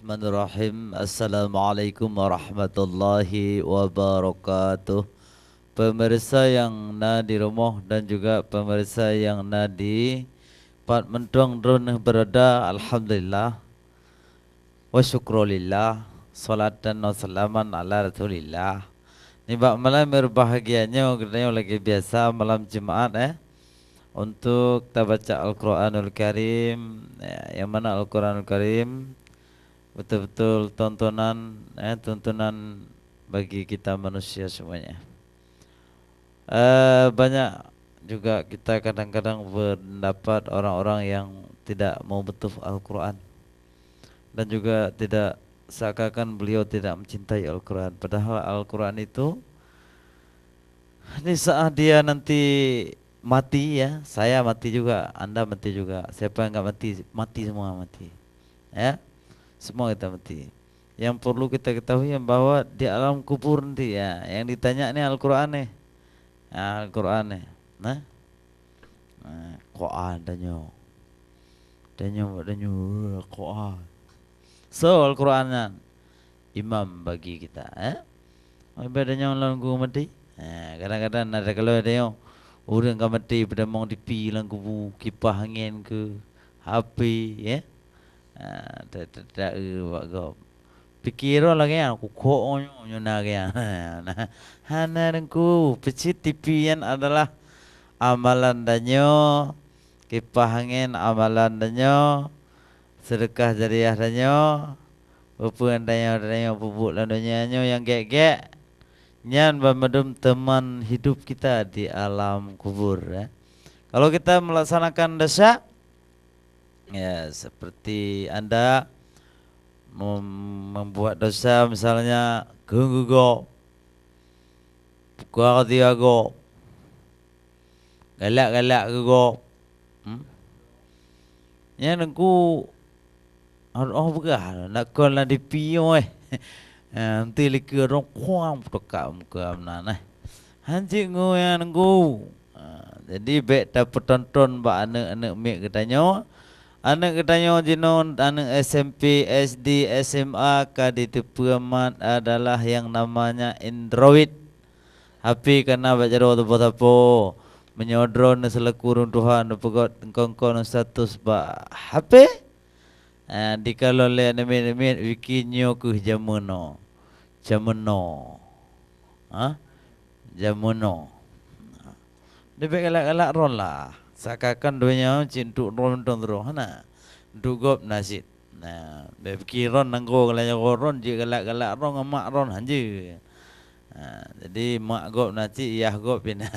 Bismillahirrahmanirrahim. Assalamualaikum warahmatullahi wabarakatuh. Pemirsa yang na di rumah dan juga pemirsa yang na di Pat Mentuang Drone berada, Alhamdulillah wa syukrulillah, salatan wa salaman ala rasulillah. Ni bak malam berbahagianya kita lagi biasa malam Jumaat untuk kita baca Al-Quranul Karim, yang mana Al-Quranul Karim betul-betul tontonan bagi kita manusia semuanya. Banyak juga kita kadang-kadang berpendapat orang-orang yang tidak mau betul Al-Quran dan juga tidak seakan-akan beliau tidak mencintai Al-Quran. Padahal Al-Quran itu ini saat dia nanti mati ya, saya mati juga, Anda mati juga. Siapa yang enggak mati, mati semua mati. Ya. Semua kita mati. Yang perlu kita ketahui yang bahwa di alam kubur nanti ya, yang ditanya ni Al-Quran ni. Al-Quran ni. Nah. Quran danyo. Quran. So Al-Quran imam bagi kita, bedanya orang ku mati. Kadang-kadang ada kalau ada yang orang kan mati pada mau dipi lang kubu kipas angin ke HP ya. Tak buat kau. Fikir lagi aku kok nyona kaya. Hana dengku pecit tipian adalah amalan danyo, kipas angin amalan danyo, sedekah jariah danyo, upuan danyo bubuk ladunya yang gek-gek. Nyan bermadum teman hidup kita di alam kubur. Kalau kita melaksanakan dosa, ya seperti Anda membuat dosa misalnya genggugo, pukul tiago, galak-galak go, ya nengku harus begah nak kau lah dipiyo nanti lagi orang kuam dekat muka mana hanci ngoyan nengku. Jadi bet dapat tonton ba anak-anak mek katanya. Anak katanya jinon anak SMP, SD, SMA kadi tepuamat adalah yang namanya Android. HP kena baca doa tapo menyodron selaku runtuhan pegot kongkon status ba HP. Di kalau le nemit wikinyo ku jamono. Jamono. Debek galak-galak ron lah. Sakakan duanya cintuk ron terus hana. Dugop nasid. Nah, bepikiran nanggo galak ron je galak-galak ron mak ron hanje. Jadi mak gop naci iyah gop pina.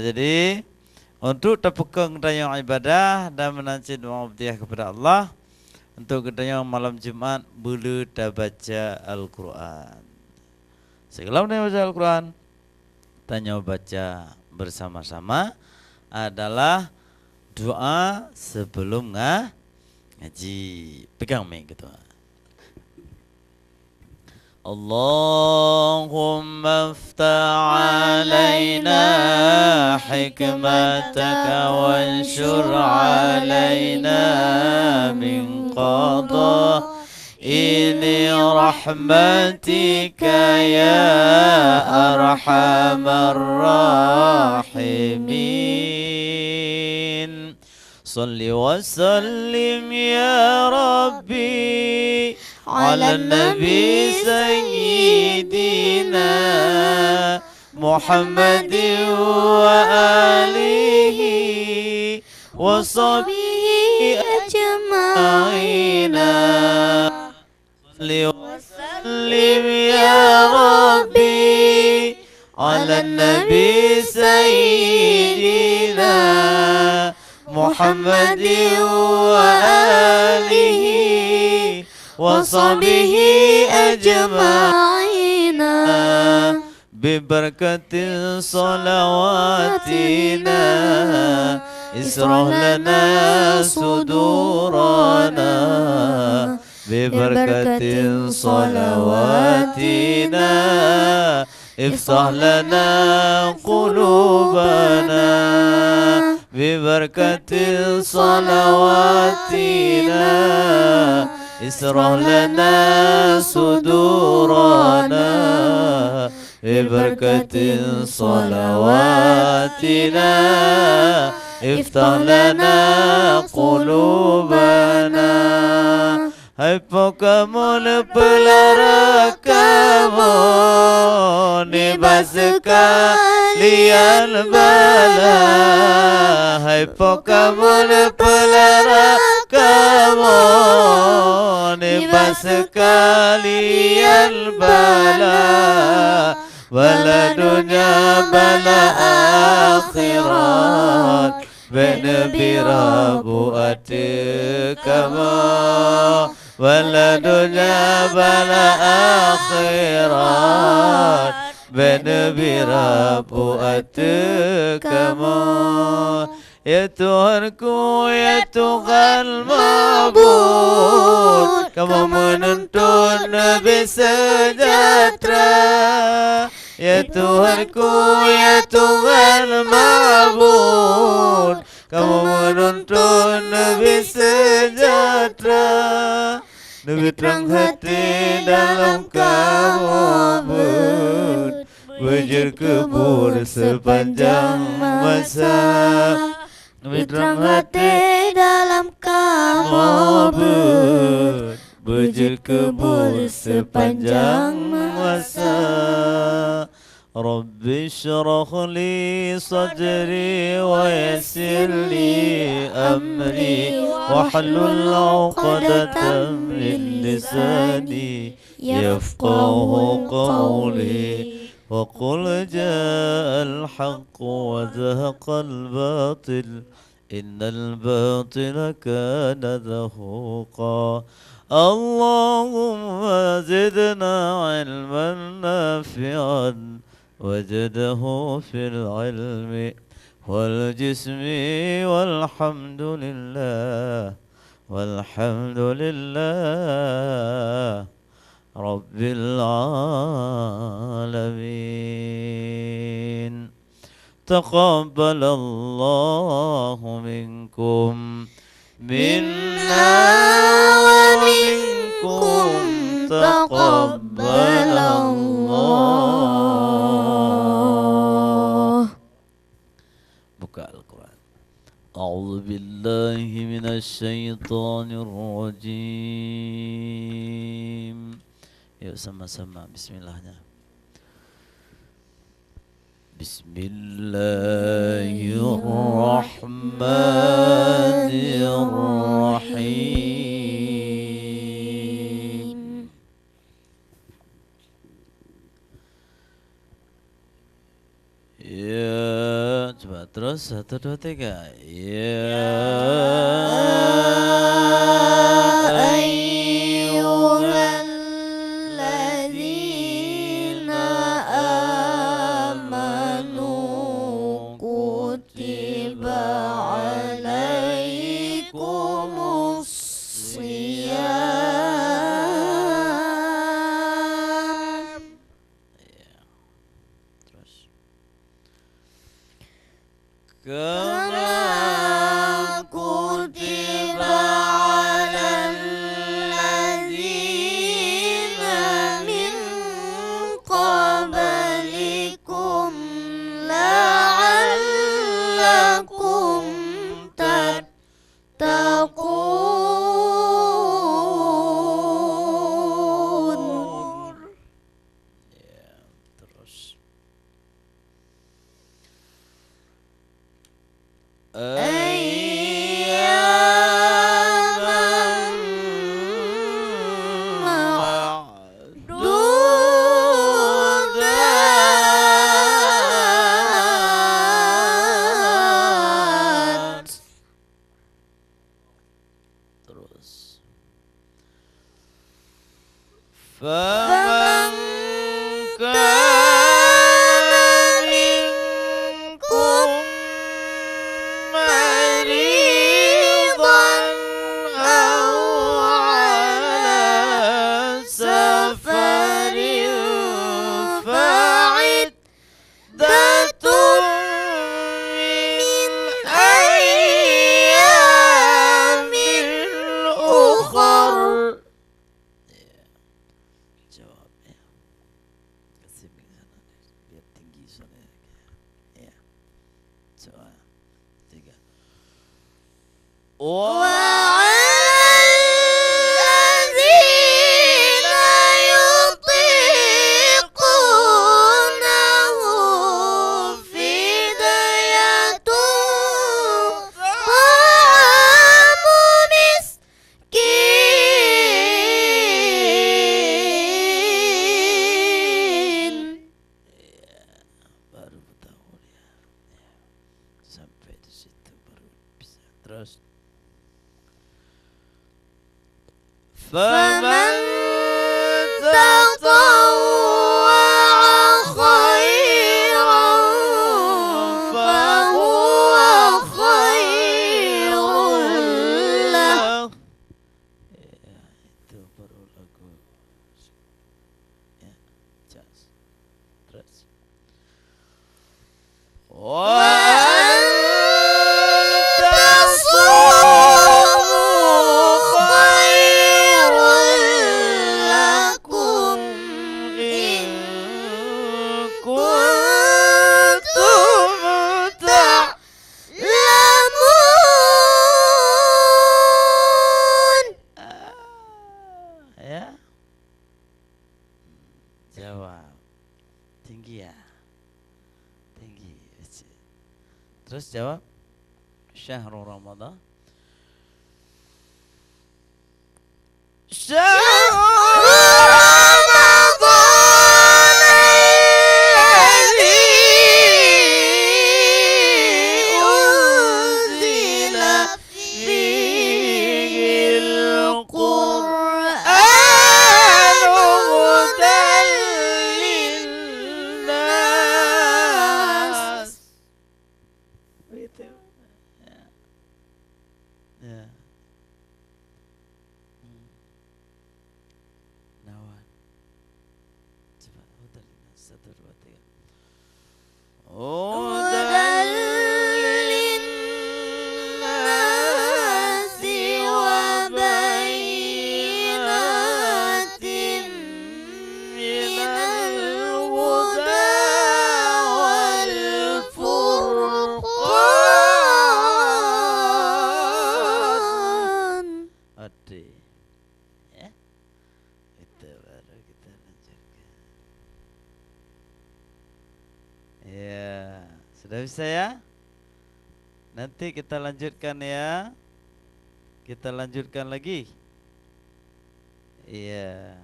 Jadi untuk terpegang daya ibadah dan menancit mengabdiah kepada Allah, untuk kedanya malam Jumat boleh dah baca Al-Quran. Sebelum dia baca Al-Quran, tanya baca bersama-sama adalah doa sebelum ngaji. Pegang mic gitu. اللهم افتح علينا حكمتك وانشر علينا من قضائن رحمتك يا أرحم الراحمين صل وسلم يا ربي على النبي سيدنا محمد وآله وصحبه أجمعين صل وسلم يا ربي على النبي سيدنا محمد وآله وصحبه أجمعين ببركة صلواتنا اسرح لنا صدورنا ببركة صلواتنا افتح لنا قلوبنا ببركة صلواتنا اشرح لنا صدورنا ببركة صلواتنا افتح لنا قلوبنا hai Pokemon pelara kamu nibas sekalian bala hai Pokemon pelara kamu nibas sekalian bala bala dunia bala akhirat benabi rabu atikama wala dunya bala akhirat benabi rabu atikama ya Tuhanku ya Tuhan mabud kamu menuntun Nabi sejahtera ya Tuhanku ya Tuhan mabud kamu menuntun Nabi sejahtera Nabi terang hati dalam kamu bujur kubur sepanjang masa Nabi terang hati dalam kamu bujur kubur sepanjang masa Rabbi syrah li sadri wa yassir li amri wahlul 'uqdatam min lisani yafqahu qawli wa qul ja'al haqq wa zahaqal batil innal batila kana zahuqa Allahumma zidna 'ilman nafi'an وجده في العلم والجسم والحمد لله رب العالمين تقبل الله منكم منا ومنكم تقبل الله buka Al-Quran A'udzu billahi minasy syaithanir rajim yuk sama-sama bismillahnya Bismillahirrahmanirrahim ya coba terus 1 2 3 ya ayyuhalladzina amanu kutiba alaikumus shiyam ya terus kama kutiba alal ladzina min qablikum la'allakum tattaqun ya terus ayyaman ma'dudat terus faman kana minkum maridan aw ala safarin fa'iddatun min ayyamin ukhra Dua, tiga. وَعَلَى الَّذِينَ يُطِيقُونَهُ فِدْيَةٌ طَعَامُ مسكين. Baru tahu dia. Sampai di situ baru bisa. Terus. فَمَن تَطَوَّعَ خَيْرًا فَهُوَ خَيْرٌ لَهُ. Ya, itu baru lagu. Ya, jas. Terus. وَأَن تَصُومُوا خَيْرٌ لَكُمْ إِن كُنتُمْ تَعْلَمُونَ. Ya. Jawab. Tinggi ya. Tinggi. Terus jawab. Syahrul Ramadan. Syahrul رمضان الذي أنزل فيه القرآن هدى للناس. Itu. Ya. Nawan. Coba udah 1, 2, 3. هدى للناس وبينات من الهدى والفرقان. Ade. Ya. Itu baru kita lanjutkan. Ya, sudah bisa ya? Nanti kita lanjutkan ya. Kita lanjutkan lagi. Iya.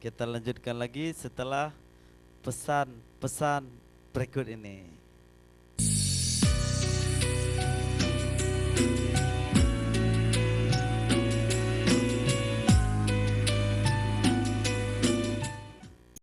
Kita lanjutkan lagi setelah pesan-pesan berikut ini.